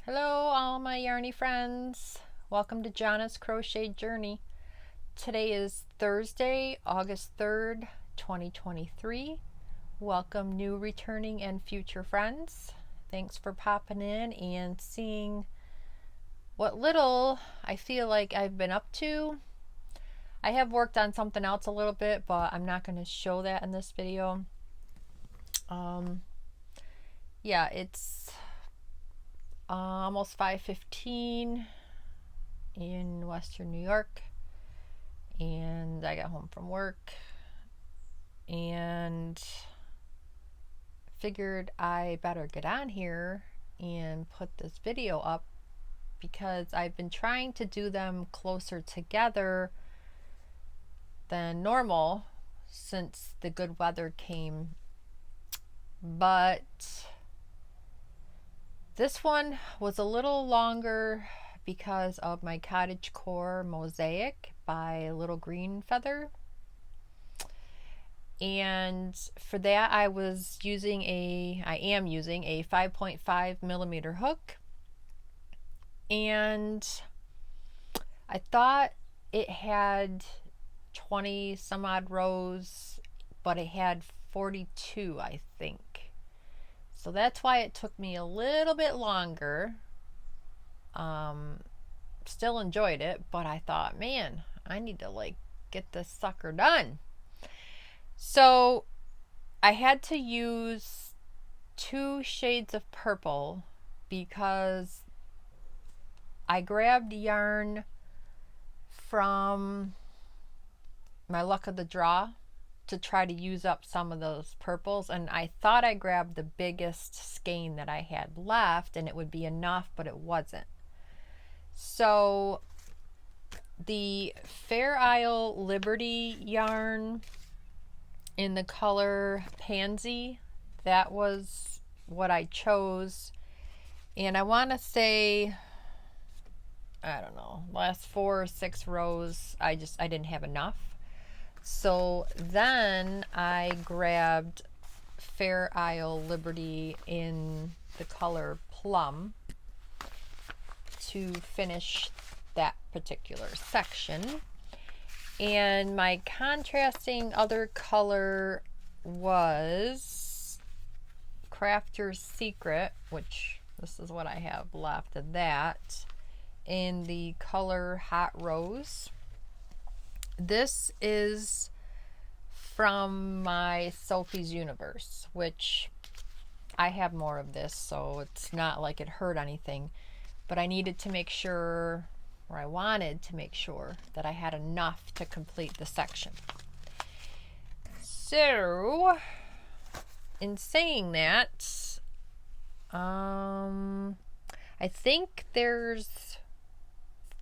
Hello, all my yarny friends. Welcome to Jana's Crochet Journey. Today is Thursday, August 3rd, 2023. Welcome, new, returning, and future friends. Thanks for popping in and seeing what little I feel like I've been up to. I have worked on something else a little bit, but I'm not going to show that in this video. Yeah, it's almost 5:15 in Western New York, and I got home from work and figured I better get on here and put this video up because I've been trying to do them closer together than normal since the good weather came, but this one was a little longer because of my cottagecore mosaic by Little Green Feather. And for that I am using a 5.5 millimeter hook. And I thought it had 20 some odd rows, but it had 42, I think. So that's why it took me a little bit longer. Still enjoyed it, but I thought, man, I need to get this sucker done. So I had to use 2 shades of purple because I grabbed yarn from my luck of the draw to try to use up some of those purples, and I thought I grabbed the biggest skein that I had left and it would be enough, but it wasn't. So the Fair Isle Liberty yarn in the color Pansy, that was what I chose. And I want to say, I don't know, last 4 or 6 rows I didn't have enough. So then I grabbed Fair Isle Liberty in the color Plum to finish that particular section. And my contrasting other color was Crafter's Secret, which this is what I have left of that, in the color Hot Rose. This is from my Sophie's Universe, which I have more of this, so it's not like it hurt anything, but I needed to make sure, or I wanted to make sure, that I had enough to complete the section. So in saying that, I think there's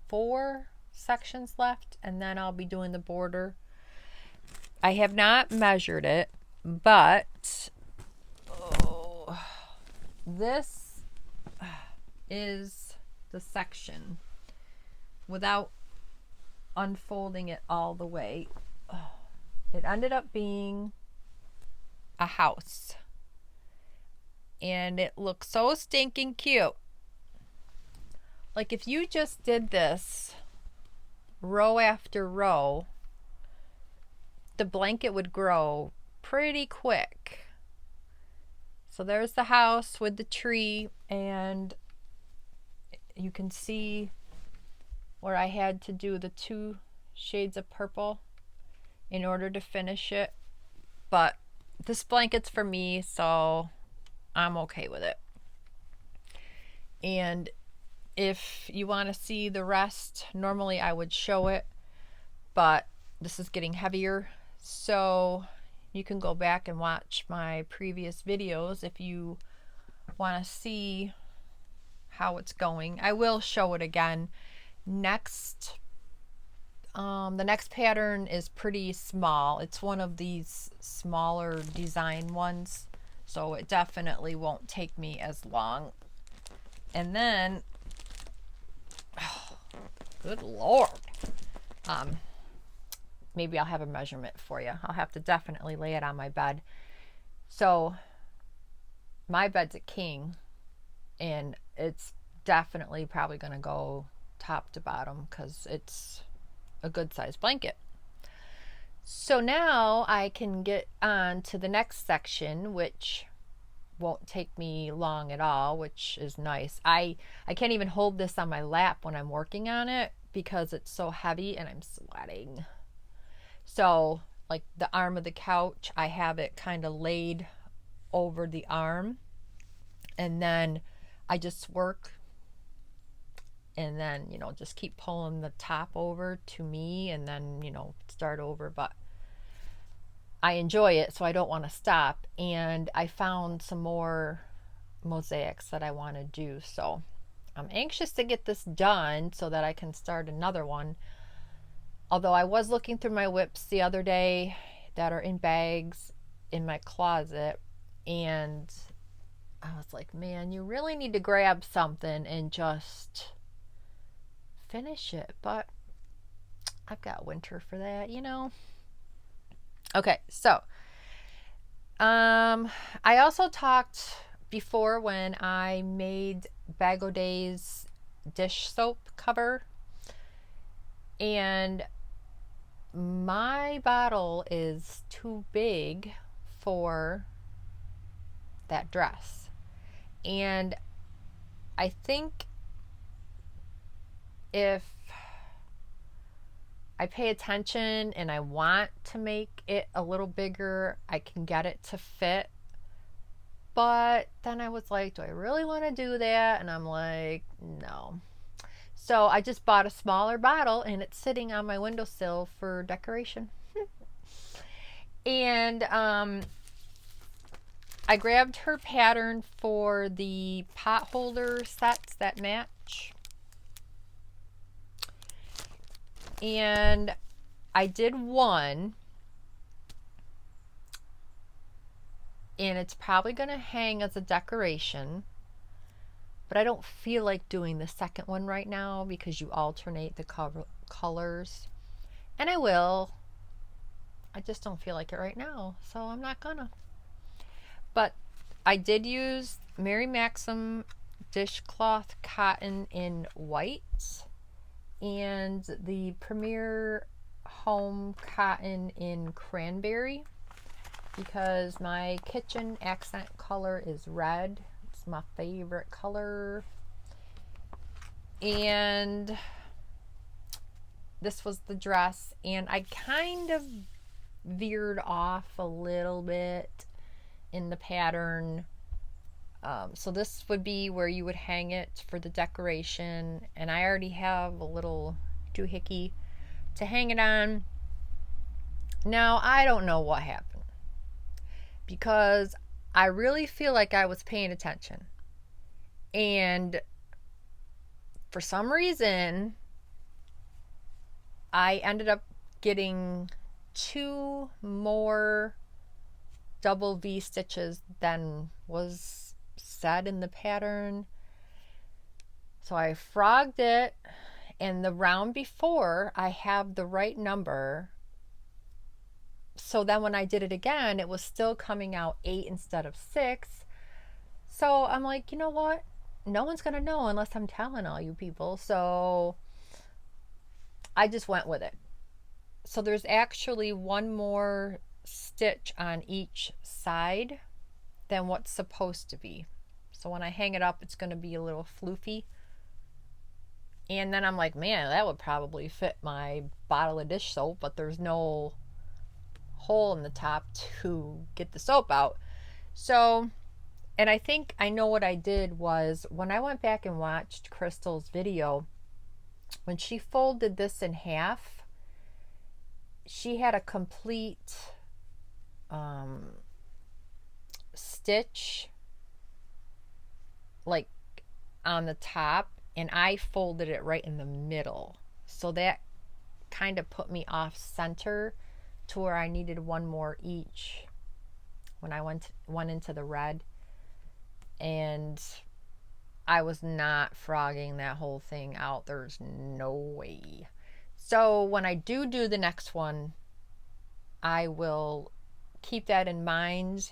4 sections left, and then I'll be doing the border. I have not measured it, but this is the section without unfolding it all the way. It ended up being a house, and it looks so stinking cute. Like if you just did this row after row, the blanket would grow pretty quick. So there's the house with the tree, and you can see where I had to do the 2 shades of purple in order to finish it. But this blanket's for me, so I'm okay with it. And if you want to see the rest, normally I would show it, but this is getting heavier, so you can go back and watch my previous videos if you want to see how it's going. I will show it again. Next, the next pattern is pretty small. It's one of these smaller design ones, so it definitely won't take me as long. And then, oh, good Lord. Maybe I'll have a measurement for you. I'll have to definitely lay it on my bed. So my bed's a king, and it's definitely probably going to go top to bottom because it's a good size blanket. So now I can get on to the next section, which won't take me long at all, which is nice. I can't even hold this on my lap when I'm working on it because it's so heavy and I'm sweating. So, like the arm of the couch, I have it kind of laid over the arm, and then I just work, and then, just keep pulling the top over to me, and then, start over. But I enjoy it, so I don't want to stop. And I found some more mosaics that I want to do. So I'm anxious to get this done so that I can start another one. Although I was looking through my whips the other day that are in bags in my closet, and I was like, man, you really need to grab something and just finish it. But I've got winter for that, Okay, so I also talked before when I made Bag O' Day's dish soap cover, and my bottle is too big for that dress. And I think if I pay attention and I want to make it a little bigger, I can get it to fit. But then I was like, do I really want to do that? And I'm like, no. So I just bought a smaller bottle and it's sitting on my windowsill for decoration. And I grabbed her pattern for the pot holder sets that match. And I did one, and it's probably going to hang as a decoration, but I don't feel like doing the second one right now because you alternate the colors, and I will. I just don't feel like it right now, so I'm not gonna. But I did use Mary Maxim dishcloth cotton in white and the Premier Home cotton in cranberry because my kitchen accent color is red. It's my favorite color. And this was the dress, and I kind of veered off a little bit in the pattern. So this would be where you would hang it for the decoration, and I already have a little doohickey to hang it on. Now I don't know what happened because I really feel like I was paying attention, and for some reason I ended up getting 2 more double V stitches than was said in the pattern. So I frogged it, and the round before I have the right number. So then when I did it again, it was still coming out 8 instead of 6. So I'm like, you know what? No one's going to know unless I'm telling all you people. So I just went with it. So there's actually 1 more stitch on each side than what's supposed to be. So when I hang it up, it's going to be a little floofy. And then I'm like, man, that would probably fit my bottle of dish soap, but there's no hole in the top to get the soap out. So, and I think I know what I did was when I went back and watched Crystal's video, when she folded this in half, she had a complete stitch like on the top, and I folded it right in the middle. So that kind of put me off center to where I needed 1 more each when I went into the red. And I was not frogging that whole thing out. There's no way. So when I do the next one, I will keep that in mind,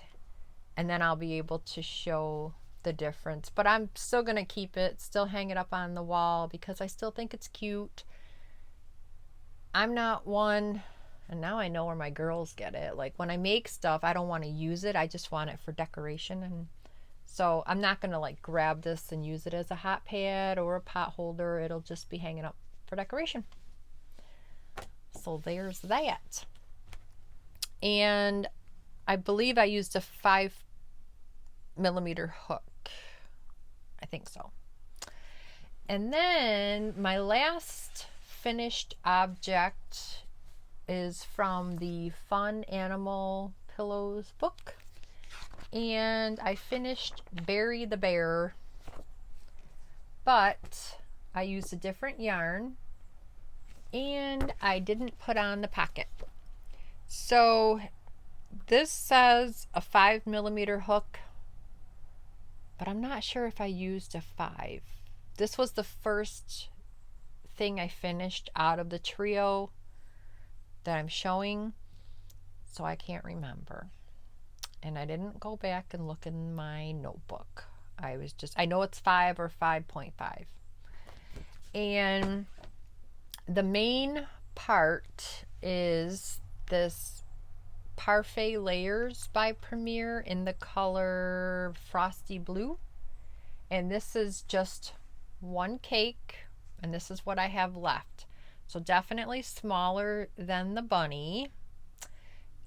and then I'll be able to show the difference, but I'm still going to keep it, still hang it up on the wall because I still think it's cute. I'm not one, and now I know where my girls get it. Like when I make stuff, I don't want to use it. I just want it for decoration. And so I'm not going to like grab this and use it as a hot pad or a pot holder. It'll just be hanging up for decoration. So there's that. And I believe I used a 5mm hook. I think so. And then my last finished object is from the Fun Animal Pillows book. And I finished Barry the Bear, but I used a different yarn and I didn't put on the pocket. So this says a 5mm hook, but I'm not sure if I used a 5. This was the first thing I finished out of the trio that I'm showing, so I can't remember. And I didn't go back and look in my notebook. I know it's 5 or 5.5. And the main part is this Parfait Layers by Premier in the color Frosty Blue. And this is just one cake, and this is what I have left. So definitely smaller than the bunny.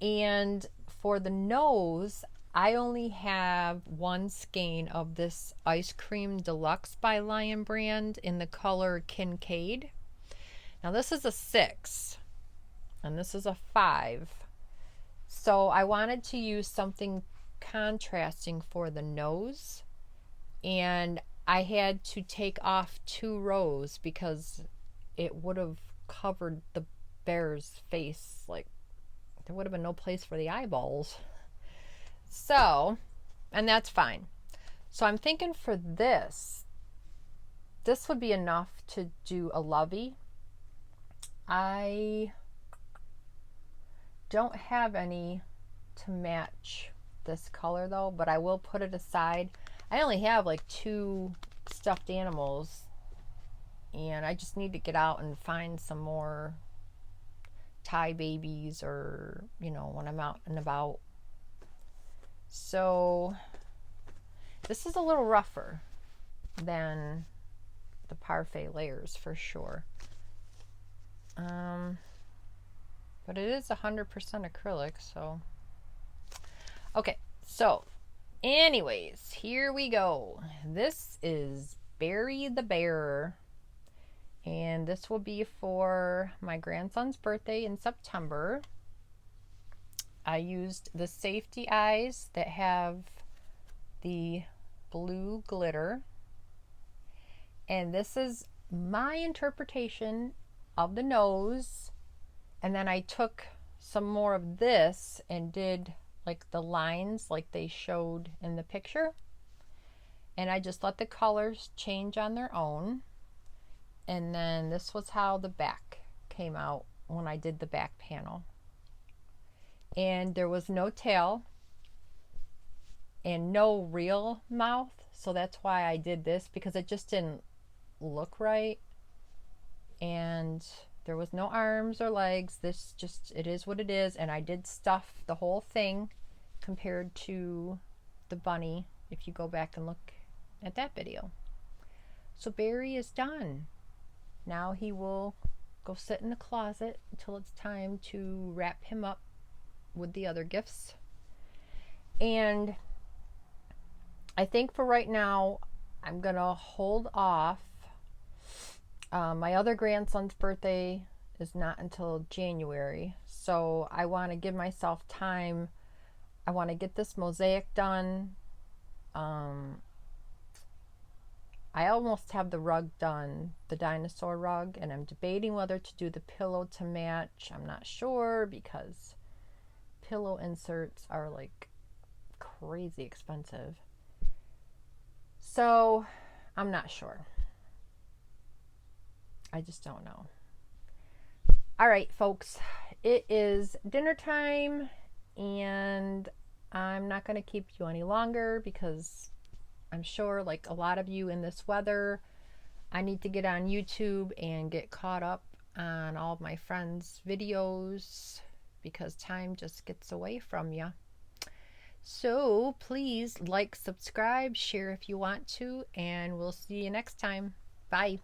And for the nose, I only have one skein of this Ice Cream Deluxe by Lion Brand in the color Kincaid. Now this is a 6 and this is a 5. So I wanted to use something contrasting for the nose, and I had to take off 2 rows because it would have covered the bear's face. Like there would have been no place for the eyeballs. So, and that's fine. So I'm thinking for this would be enough to do a lovey. I don't have any to match this color though, but I will put it aside. I only have like 2 stuffed animals, and I just need to get out and find some more tie babies, or when I'm out and about. So this is a little rougher than the Parfait Layers for sure. But it is 100% acrylic, so okay. So anyways, here we go. This is Barry the Bear, and this will be for my grandson's birthday in September. I used the safety eyes that have the blue glitter, and this is my interpretation of the nose. And then I took some more of this and did like the lines like they showed in the picture, and I just let the colors change on their own. And then this was how the back came out when I did the back panel. And there was no tail and no real mouth, so that's why I did this, because it just didn't look right. And there was no arms or legs. This just, it is what it is. And I did stuff the whole thing compared to the bunny, if you go back and look at that video. So Barry is done. Now he will go sit in the closet until it's time to wrap him up with the other gifts. And I think for right now, I'm gonna hold off. My other grandson's birthday is not until January, so I want to give myself time. I want to get this mosaic done. I almost have the rug done, the dinosaur rug, and I'm debating whether to do the pillow to match. I'm not sure because pillow inserts are like crazy expensive. So I'm not sure. I just don't know. All right, folks, it is dinner time, and I'm not going to keep you any longer because I'm sure, like a lot of you in this weather, I need to get on YouTube and get caught up on all of my friends' videos because time just gets away from you. So please like, subscribe, share if you want to, and we'll see you next time. Bye.